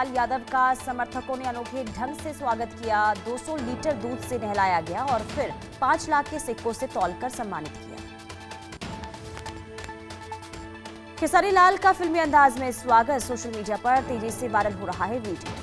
लाल यादव का समर्थकों ने अनोखे ढंग से स्वागत किया। 200 लीटर दूध से नहलाया गया और फिर 5 लाख के सिक्कों से तौलकर सम्मानित किया। खेसारी लाल का फिल्मी अंदाज में स्वागत। सोशल मीडिया पर तेजी से वायरल हो रहा है वीडियो।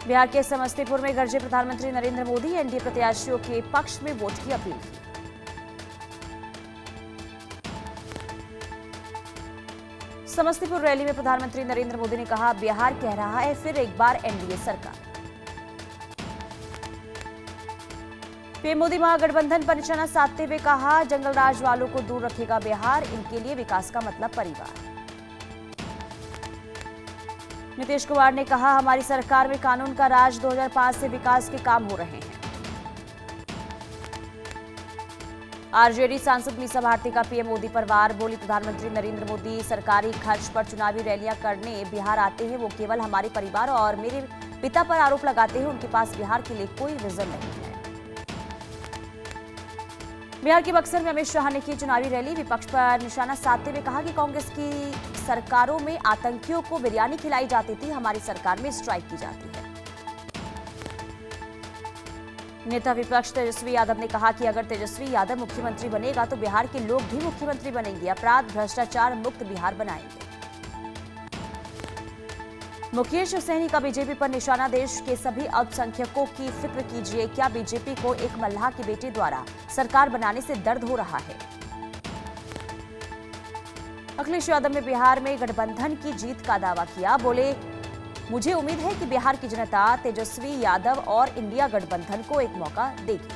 बिहार के समस्तीपुर में गरजे प्रधानमंत्री नरेंद्र मोदी। एनडीए प्रत्याशियों के पक्ष में वोट की अपील की। समस्तीपुर रैली में प्रधानमंत्री नरेंद्र मोदी ने कहा, बिहार कह रहा है फिर एक बार एनडीए सरकार। पीएम मोदी महागठबंधन पर निशाना साधते हुए कहा, जंगल राज वालों को दूर रखेगा बिहार, इनके लिए विकास का मतलब परिवार। नीतीश कुमार ने कहा, हमारी सरकार में कानून का राज, 2005 से विकास के काम हो रहे हैं। आरजेडी सांसद मीसा भारती का पीएम मोदी पर वार। बोली, प्रधानमंत्री नरेंद्र मोदी सरकारी खर्च पर चुनावी रैलियां करने बिहार आते हैं। वो केवल हमारे परिवार और मेरे पिता पर आरोप लगाते हैं। उनके पास बिहार के लिए कोई विजन नहीं है। बिहार के बक्सर में अमित शाह ने की चुनावी रैली। विपक्ष पर निशाना साधते हुए कहा कि कांग्रेस की सरकारों में आतंकियों को बिरयानी खिलाई जाती थी, हमारी सरकार में स्ट्राइक की जाती है। नेता विपक्ष तेजस्वी यादव ने कहा कि अगर तेजस्वी यादव मुख्यमंत्री बनेगा तो बिहार के लोग भी मुख्यमंत्री बनेंगे, अपराध भ्रष्टाचार मुक्त बिहार बनाएंगे। मुकेश सहनी का बीजेपी पर निशाना। देश के सभी अल्पसंख्यकों की फिक्र कीजिए, क्या बीजेपी को एक मल्लाह के बेटे द्वारा सरकार बनाने से दर्द हो रहा है। अखिलेश यादव ने बिहार में गठबंधन की जीत का दावा किया। बोले, मुझे उम्मीद है कि बिहार की जनता तेजस्वी यादव और इंडिया गठबंधन को एक मौका देगी।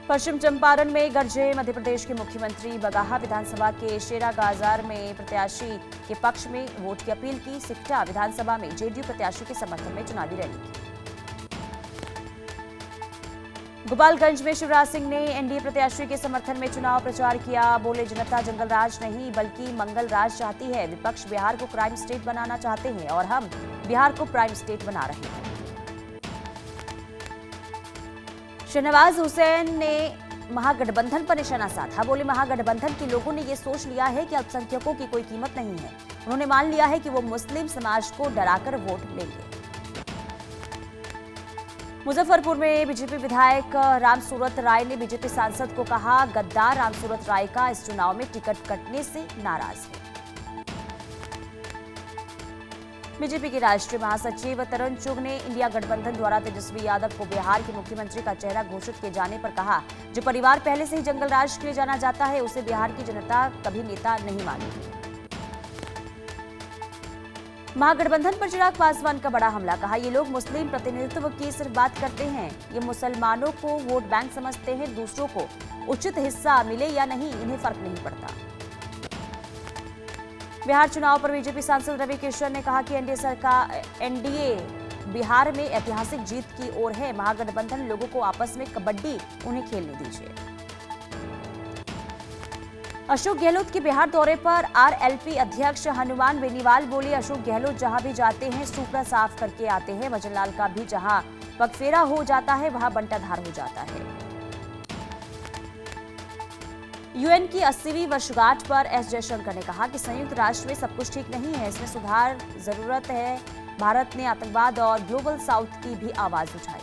पश्चिम चंपारण में गरजे मध्य प्रदेश के मुख्यमंत्री। बगाहा विधानसभा के शेरा बाजार में प्रत्याशी के पक्ष में वोट की अपील की। सिकटा विधानसभा में जेडीयू प्रत्याशी के समर्थन में चुनावी रैली की। गोपालगंज में शिवराज सिंह ने एनडीए प्रत्याशी के समर्थन में चुनाव प्रचार किया। बोले, जनता जंगल राज नहीं बल्कि मंगल राज चाहती है। विपक्ष बिहार को क्राइम स्टेट बनाना चाहते हैं और हम बिहार को प्राइम स्टेट बना रहे हैं। शहनवाज हुसैन ने महागठबंधन पर निशाना साधा। बोले, महागठबंधन के लोगों ने यह सोच लिया है कि अल्पसंख्यकों की कोई कीमत नहीं है। उन्होंने मान लिया है कि वो मुस्लिम समाज को डराकर वोट लेंगे। मुजफ्फरपुर में बीजेपी विधायक रामसूरत राय ने बीजेपी सांसद को कहा, गद्दार रामसूरत राय का इस चुनाव में टिकट कटने से नाराज है। बीजेपी के राष्ट्रीय महासचिव तरुण चुग ने इंडिया गठबंधन द्वारा तेजस्वी यादव को बिहार के मुख्यमंत्री का चेहरा घोषित किए जाने पर कहा, जो परिवार पहले से ही जंगल राज के लिए जाना जाता है उसे बिहार की जनता कभी नेता नहीं मानेगी। महागठबंधन पर चिराग पासवान का बड़ा हमला। कहा, ये लोग मुस्लिम प्रतिनिधित्व की सिर्फ बात करते हैं, ये मुसलमानों को वोट बैंक समझते हैं। दूसरों को उचित हिस्सा मिले या नहीं, इन्हें फर्क नहीं पड़ता। बिहार चुनाव पर बीजेपी सांसद रवि किशन ने कहा कि एनडीए बिहार में ऐतिहासिक जीत की ओर है। महागठबंधन लोगों को आपस में कबड्डी उन्हें खेलने दीजिए। अशोक गहलोत के बिहार दौरे पर आरएलपी अध्यक्ष हनुमान बेनीवाल बोले, अशोक गहलोत जहां भी जाते हैं सूपड़ा साफ करके आते हैं। भजनलाल का भी जहां पगफेरा हो जाता है वहां बंटाधार हो जाता है। यूएन की 80वीं वर्षगांठ पर एस जयशंकर ने कहा कि संयुक्त राष्ट्र में सब कुछ ठीक नहीं है, इसमें सुधार जरूरत है। भारत ने आतंकवाद और ग्लोबल साउथ की भी आवाज उठाई।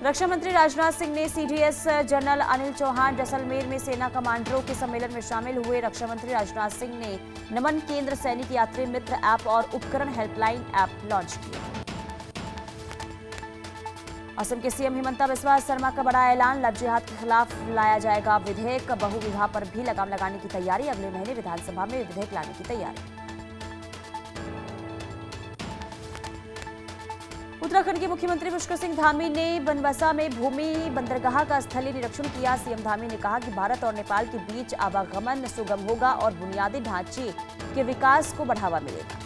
रक्षा मंत्री राजनाथ सिंह ने सीडीएस जनरल अनिल चौहान जैसलमेर में सेना कमांडरों के सम्मेलन में शामिल हुए। रक्षा मंत्री राजनाथ सिंह ने नमन केंद्र सैनिक यात्री मित्र ऐप और उपकरण हेल्पलाइन ऐप लॉन्च किया। असम के सीएम हिमंता बिस्वा शर्मा का बड़ा ऐलान, लव जिहाद के खिलाफ लाया जाएगा विधेयक। बहुविवाह पर भी लगाम लगाने की तैयारी। अगले महीने विधानसभा में विधेयक लाने की तैयारी। उत्तराखंड के मुख्यमंत्री पुष्कर सिंह धामी ने बनबसा में भूमि बंदरगाह का स्थलीय निरीक्षण किया। सीएम धामी ने कहा कि भारत और नेपाल के बीच आवागमन सुगम होगा और बुनियादी ढांचे के विकास को बढ़ावा मिलेगा।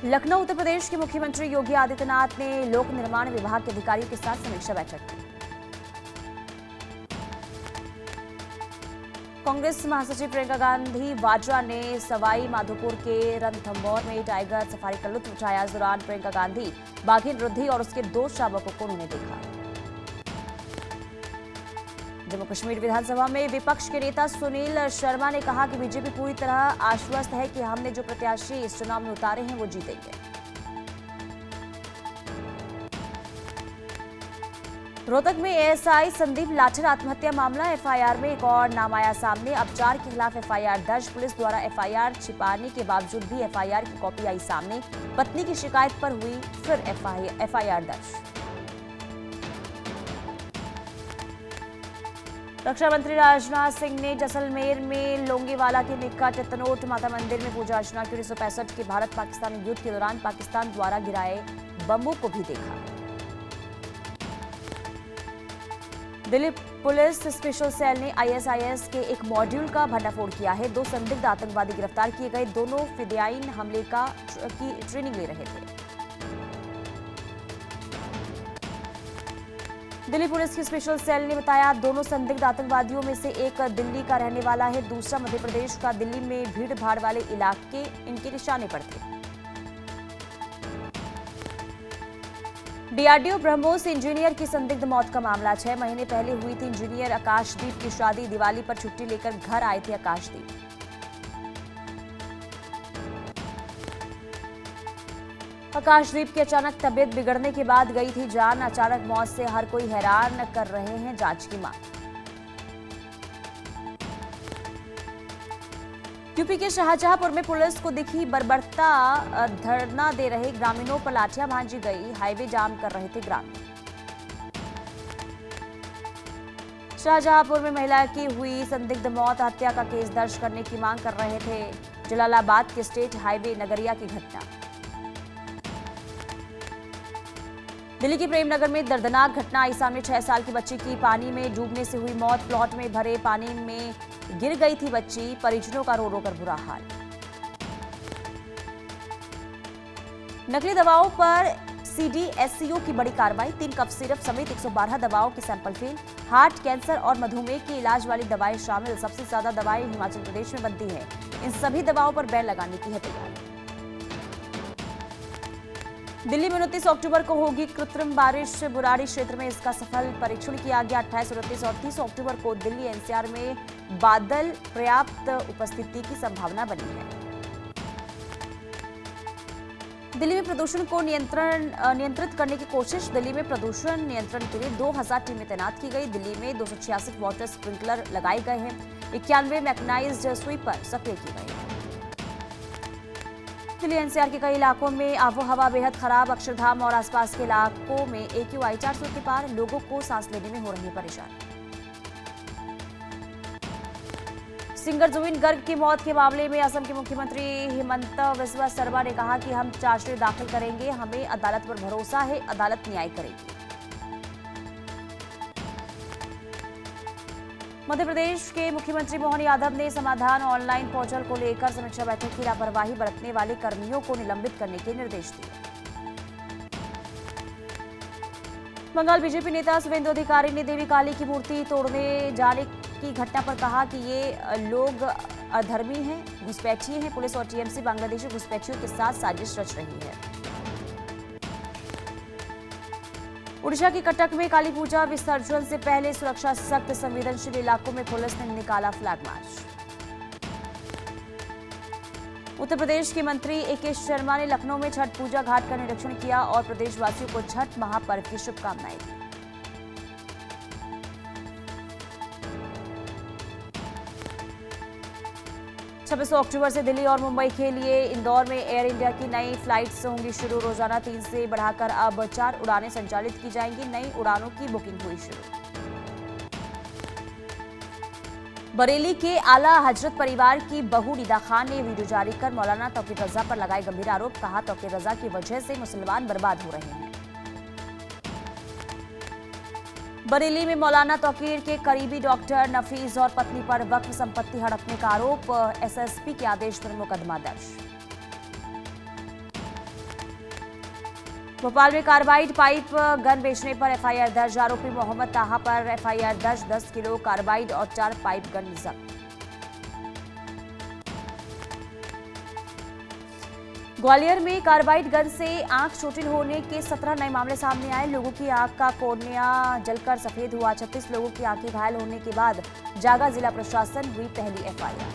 लखनऊ उत्तर प्रदेश के मुख्यमंत्री योगी आदित्यनाथ ने लोक निर्माण विभाग के अधिकारियों के साथ समीक्षा बैठक की। कांग्रेस महासचिव प्रियंका गांधी वाड्रा ने सवाई माधोपुर के रणथंभौर में टाइगर सफारी का लुत्फ उठाया। इस दौरान प्रियंका गांधी बाघिन रुद्धि और उसके 2 शावकों को उन्होंने देखा। जम्मू कश्मीर विधानसभा में विपक्ष के नेता सुनील शर्मा ने कहा कि बीजेपी पूरी तरह आश्वस्त है कि हमने जो प्रत्याशी इस चुनाव में उतारे हैं वो जीतेंगे। रोहतक में एएसआई संदीप लाठर आत्महत्या मामला, एफआईआर में एक और नाम आया सामने। अब 4 के खिलाफ एफआईआर दर्ज। पुलिस द्वारा एफआईआर छिपाने के बावजूद भी एफआईआर की कॉपी आई सामने। पत्नी की शिकायत पर हुई फिर एफआईआर दर्ज। रक्षा मंत्री राजनाथ सिंह ने जैसलमेर में लोंगेवाला के निकट तनोट माता मंदिर में पूजा अर्चना की। 1965 के भारत पाकिस्तान युद्ध के दौरान पाकिस्तान द्वारा गिराए बमों को भी देखा। दिल्ली पुलिस स्पेशल सेल ने आईएसआईएस के एक मॉड्यूल का भंडाफोड़ किया है। 2 संदिग्ध आतंकवादी गिरफ्तार किए गए। दोनों फिदायीन हमले की ट्रेनिंग ले रहे थे। दिल्ली पुलिस की स्पेशल सेल ने बताया दोनों संदिग्ध आतंकवादियों में से एक दिल्ली का रहने वाला है, दूसरा मध्य प्रदेश का। दिल्ली में भीड़ भाड़ वाले इलाके इनके निशाने पर थे। डीआरडीओ ब्रह्मोस इंजीनियर की संदिग्ध मौत का मामला 6 महीने पहले हुई थी। इंजीनियर आकाशदीप की शादी, दिवाली पर छुट्टी लेकर घर आए थे आकाशदीप। आकाशदीप की अचानक तबीयत बिगड़ने के बाद गई थी जान। अचानक मौत से हर कोई हैरान कर रहे हैं जांच की मांग। यूपी के शाहजहांपुर में पुलिस को दिखी बर्बरता, धरना दे रहे ग्रामीणों पर लाठियां भांजी गई। हाईवे जाम कर रहे थे ग्रामीण। शाहजहांपुर में महिला की हुई संदिग्ध मौत, हत्या का केस दर्ज करने की मांग कर रहे थे। जलालाबाद के स्टेट हाईवे नगरिया की घटना। दिल्ली के प्रेमनगर में दर्दनाक घटना आई सामने। 6 साल की बच्ची की पानी में डूबने से हुई मौत। प्लॉट में भरे पानी में गिर गई थी बच्ची, परिजनों का रो रो कर बुरा हाल। नकली दवाओं पर सीडीएससीओ की बड़ी कार्रवाई। 3 कफ सिरप समेत 112 दवाओं के सैंपल फेल। हार्ट, कैंसर और मधुमेह के इलाज वाली दवाएं शामिल। सबसे ज्यादा दवाएं हिमाचल प्रदेश में बनती हैं। इन सभी दवाओं पर बैन लगाने की है तैयारी। दिल्ली में 29 अक्टूबर को होगी कृत्रिम बारिश। बुराड़ी क्षेत्र में इसका सफल परीक्षण किया गया। 28, 29 और 30 अक्टूबर को दिल्ली एनसीआर में बादल पर्याप्त उपस्थिति की संभावना बनी है। दिल्ली में प्रदूषण को नियंत्रित करने की कोशिश। दिल्ली में प्रदूषण नियंत्रण के लिए 2000 टीमें तैनात की गई। दिल्ली में 266 वाटर स्प्रिंकलर लगाए गए हैं। 91 मैकेनाइज्ड स्वीपर सक्रिय किए गए हैं। दिल्ली एनसीआर के कई इलाकों में आबोहवा बेहद खराब। अक्षरधाम और आसपास के इलाकों में AQI 400 के पार। लोगों को सांस लेने में हो रही है परेशानी। सिंगर जुबिन गर्ग की मौत के मामले में असम के मुख्यमंत्री हिमंत बिस्वा शर्मा ने कहा कि हम चार्जशीट दाखिल करेंगे। हमें अदालत पर भरोसा है, अदालत न्याय करेगी। मध्य प्रदेश के मुख्यमंत्री मोहन यादव ने समाधान ऑनलाइन पोर्टल को लेकर समीक्षा बैठक की। लापरवाही बरतने वाले कर्मियों को निलंबित करने के निर्देश दिए। बंगाल बीजेपी नेता शुभेंदु अधिकारी ने देवी काली की मूर्ति तोड़ने जाने की घटना पर कहा कि ये लोग अधर्मी हैं, घुसपैठिए हैं। पुलिस और टीएमसी बांग्लादेशी घुसपैठियों के साथ साजिश रच रही है। उड़ीसा के कटक में काली पूजा विसर्जन से पहले सुरक्षा सख्त। संवेदनशील इलाकों में पुलिस ने निकाला फ्लैग मार्च। उत्तर प्रदेश के मंत्री AK शर्मा ने लखनऊ में छठ पूजा घाट का निरीक्षण किया और प्रदेशवासियों को छठ महापर्व की शुभकामनाएं दी। छब्बीस अक्टूबर से दिल्ली और मुंबई के लिए इंदौर में एयर इंडिया की नई फ्लाइट्स होंगी शुरू। रोजाना 3 से बढ़ाकर अब 4 उड़ानें संचालित की जाएंगी। नई उड़ानों की बुकिंग हुई शुरू। बरेली के आला हजरत परिवार की बहू निदा खान ने वीडियो जारी कर मौलाना तौकीर रजा पर लगाए गंभीर आरोप। कहा तौकीर रजा की वजह से मुसलमान बर्बाद हो रहे हैं। बरेली में मौलाना तौकीर के करीबी डॉक्टर नफीस और पत्नी पर वक्फ संपत्ति हड़पने का आरोप। एसएसपी के आदेश पर मुकदमा दर्ज। भोपाल में कार्बाइड पाइप गन बेचने पर एफआईआर दर्ज। आरोपी मोहम्मद ताहा पर एफआईआर दर्ज। 10 किलो कार्बाइड और 4 पाइप गन जब्त। ग्वालियर में कार्बाइड गन से आंख चोटिल होने के 17 नए मामले सामने आए। लोगों की आंख का कॉर्निया जलकर सफेद हुआ। 36 लोगों की आंखें घायल होने के बाद जागा जिला प्रशासन, हुई पहली एफआईआर।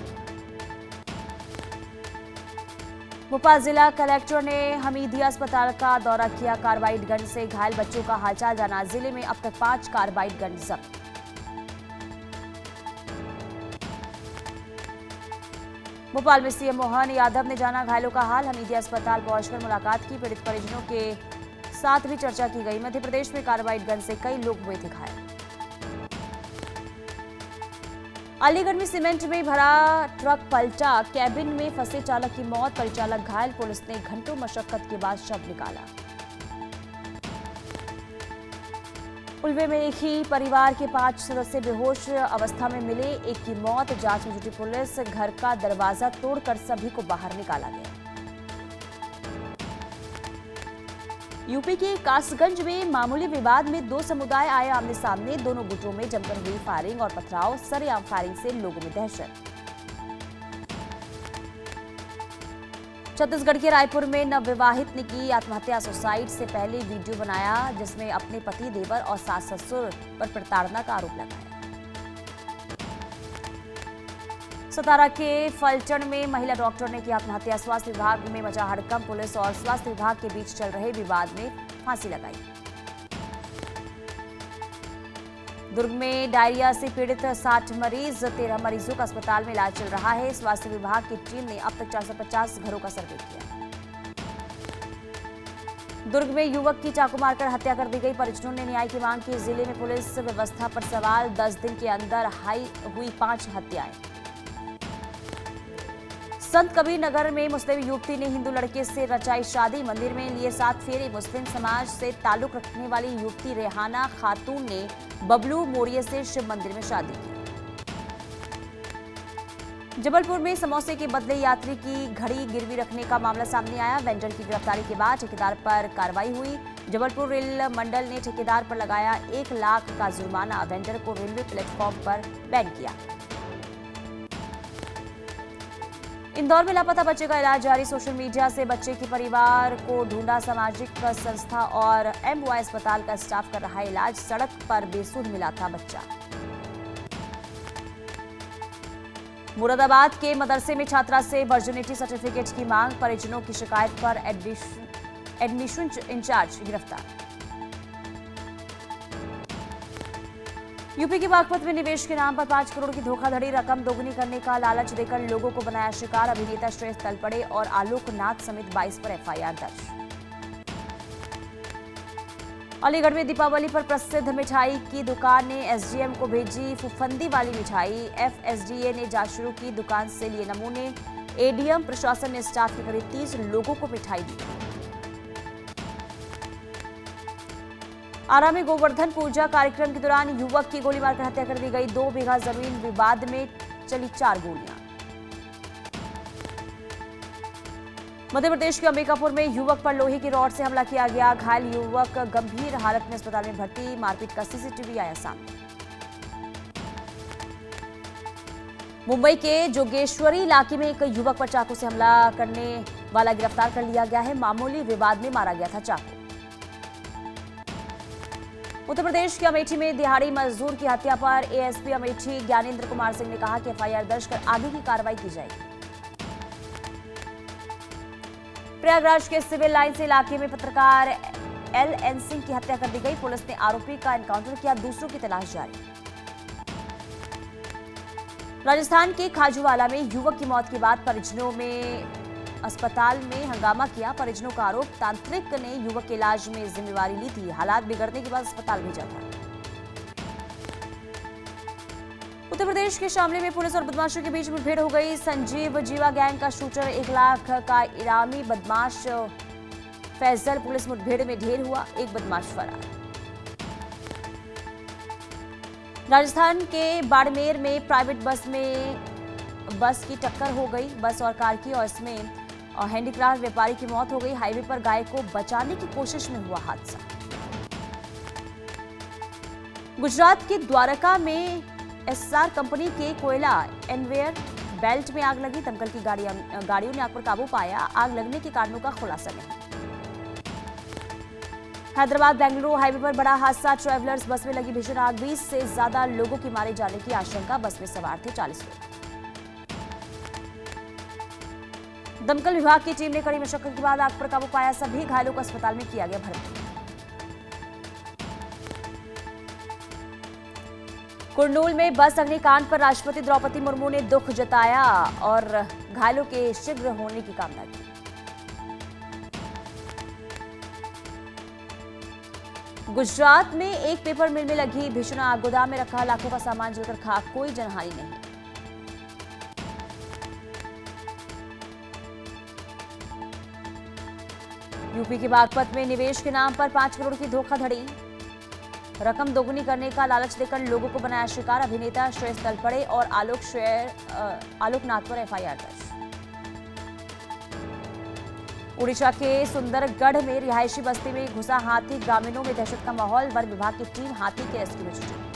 भोपाल जिला कलेक्टर ने हमीदिया अस्पताल का दौरा किया। कार्बाइड गन से घायल बच्चों का हालचाल जाना। जिले में अब तक 5 कार्बाइड गन जब्त। भोपाल में सीएम मोहन यादव ने जाना घायलों का हाल। हमीदिया अस्पताल पहुंचकर मुलाकात की। पीड़ित परिजनों के साथ भी चर्चा की गई। मध्य प्रदेश में कार्बाइड गन से कई लोग हुए थे घायल। अलीगढ़ में सीमेंट में भरा ट्रक पलटा। कैबिन में फंसे चालक की मौत, परिचालक घायल। पुलिस ने घंटों मशक्कत के बाद शव निकाला। उल्वे में एक ही परिवार के 5 सदस्य बेहोश अवस्था में मिले। एक की मौत। जांच में जुटी पुलिस। घर का दरवाजा तोड़कर सभी को बाहर निकाला गया। यूपी के कासगंज में मामूली विवाद में 2 समुदाय आए आमने सामने। दोनों गुटों में जमकर हुई फायरिंग और पथराव। सरेआम फायरिंग से लोगों में दहशत। छत्तीसगढ़ के रायपुर में नवविवाहित ने की आत्महत्या। सुसाइड से पहले वीडियो बनाया जिसमें अपने पति, देवर और सास ससुर पर प्रताड़ना का आरोप लगाया। सतारा के फलटन में महिला डॉक्टर ने की आत्महत्या। स्वास्थ्य विभाग में मचा हड़कंप। पुलिस और स्वास्थ्य विभाग के बीच चल रहे विवाद में फांसी लगाई। दुर्ग में डायरिया से पीड़ित 60 मरीज, 13 मरीजों का अस्पताल में इलाज चल रहा है। स्वास्थ्य विभाग की टीम ने अब तक 450 घरों का सर्वे किया। दुर्ग में युवक की चाकू मारकर हत्या कर दी गई। परिजनों ने न्याय की मांग की। जिले में पुलिस व्यवस्था पर सवाल। 10 दिन के अंदर हुई 5 हत्याएं। संत कबीर नगर में मुस्लिम युवती ने हिंदू लड़के से रचाई शादी। मंदिर में लिए 7 फेरे। मुस्लिम समाज से ताल्लुक रखने वाली युवती रेहाना खातून ने बबलू मोरिये से शिव मंदिर में शादी की। जबलपुर में समोसे के बदले यात्री की घड़ी गिरवी रखने का मामला सामने आया। वेंडर की गिरफ्तारी के बाद ठेकेदार पर कार्रवाई हुई। जबलपुर रेल मंडल ने ठेकेदार पर लगाया 1 लाख का जुर्माना। वेंडर को रेलवे प्लेटफॉर्म पर बैन किया। इंदौर में लापता बच्चे का इलाज जारी। सोशल मीडिया से बच्चे के परिवार को ढूंढा। सामाजिक संस्था और एमवाई अस्पताल का स्टाफ कर रहा है इलाज। सड़क पर बेसुध मिला था बच्चा। मुरादाबाद के मदरसे में छात्रा से वर्जिनिटी सर्टिफिकेट की मांग। परिजनों की शिकायत पर एडमिशन इंचार्ज गिरफ्तार। यूपी के बागपत में निवेश के नाम पर 5 करोड़ की धोखाधड़ी। रकम दोगुनी करने का लालच देकर लोगों को बनाया शिकार। अभिनेता श्रेयस तलपड़े और आलोक नाथ समेत 22 पर एफआईआर दर्ज। अलीगढ़ में दीपावली पर प्रसिद्ध मिठाई की दुकान ने एसडीएम को भेजी फुफंदी वाली मिठाई। एफएसडीए ने जांच शुरू की। दुकान से लिए नमूने। एडीएम प्रशासन ने स्टाफ के करीब 30 लोगों को मिठाई दी। आरा में गोवर्धन पूजा कार्यक्रम के दौरान युवक की गोली मारकर हत्या कर दी गई। 2 बीघा जमीन विवाद में चली 4 गोलियां। मध्य प्रदेश के अंबिकापुर में युवक पर लोहे की रॉड से हमला किया गया। घायल युवक गंभीर हालत में अस्पताल में भर्ती। मारपीट का सीसीटीवी आया सामने। मुंबई के जोगेश्वरी इलाके में एक युवक पर चाकू से हमला करने वाला गिरफ्तार कर लिया गया है। मामूली विवाद में मारा गया था चाकू। उत्तर प्रदेश के अमेठी में दिहाड़ी मजदूर की हत्या पर एएसपी अमेठी ज्ञानेंद्र कुमार सिंह ने कहा कि एफआईआर दर्ज कर आगे की कार्रवाई की जाएगी। प्रयागराज के सिविल लाइन्स इलाके में पत्रकार एलएन सिंह की हत्या कर दी गई। पुलिस ने आरोपी का एनकाउंटर किया। दूसरों की तलाश जारी। राजस्थान के खाजूवाला में युवक की मौत के बाद परिजनों में अस्पताल में हंगामा किया। परिजनों का आरोप तांत्रिक ने युवक के इलाज में जिम्मेवारी ली थी। हालात बिगड़ने के बाद अस्पताल भेजा था। उत्तर प्रदेश के शामली में पुलिस और बदमाशों के बीच मुठभेड़ हो गई। संजीव जीवा गैंग का शूटर 1 लाख का इनामी बदमाश फैजल पुलिस मुठभेड़ में ढेर हुआ। एक बदमाश फरार। राजस्थान के बाड़मेर में प्राइवेट बस की टक्कर हो गई। बस और कार की और इसमें हैंडीक्राफ्ट व्यापारी की मौत हो गई। हाईवे पर गाय को बचाने की कोशिश में हुआ हादसा। गुजरात के द्वारका में एसआर कंपनी के कोयला एनवेयर बेल्ट में आग लगी। दमकल की गाड़ियों ने आग पर काबू पाया। आग लगने के कारणों का खुलासा नहीं। हैदराबाद बेंगलुरु हाईवे पर बड़ा हादसा। ट्रैवलर्स बस में लगी भीषण आग। 20 से ज्यादा लोगों की मारे जाने की आशंका। बस में सवार थे 40 लोग। दमकल विभाग की टीम ने कड़ी मशक्कत के बाद आग पर काबू पाया। सभी घायलों को अस्पताल में किया गया भर्ती। कुर्नूल में बस अग्निकांड पर राष्ट्रपति द्रौपदी मुर्मू ने दुख जताया और घायलों के शीघ्र होने की कामना की। गुजरात में एक पेपर मिल में लगी भीषण आग। गोदाम में रखा लाखों का सामान जलकर खाक। कोई जनहानि नहीं। यूपी के बागपत में निवेश के नाम पर 5 करोड़ की धोखाधड़ी। रकम दोगुनी करने का लालच देकर लोगों को बनाया शिकार। अभिनेता श्रेयस तलपड़े और आलोक नाथ पर एफआईआर दर्ज। उड़ीसा के सुंदरगढ़ में रिहायशी बस्ती में घुसा हाथी। ग्रामीणों में दहशत का माहौल। वन विभाग की टीम हाथी के रेस्क्यू में जुटी।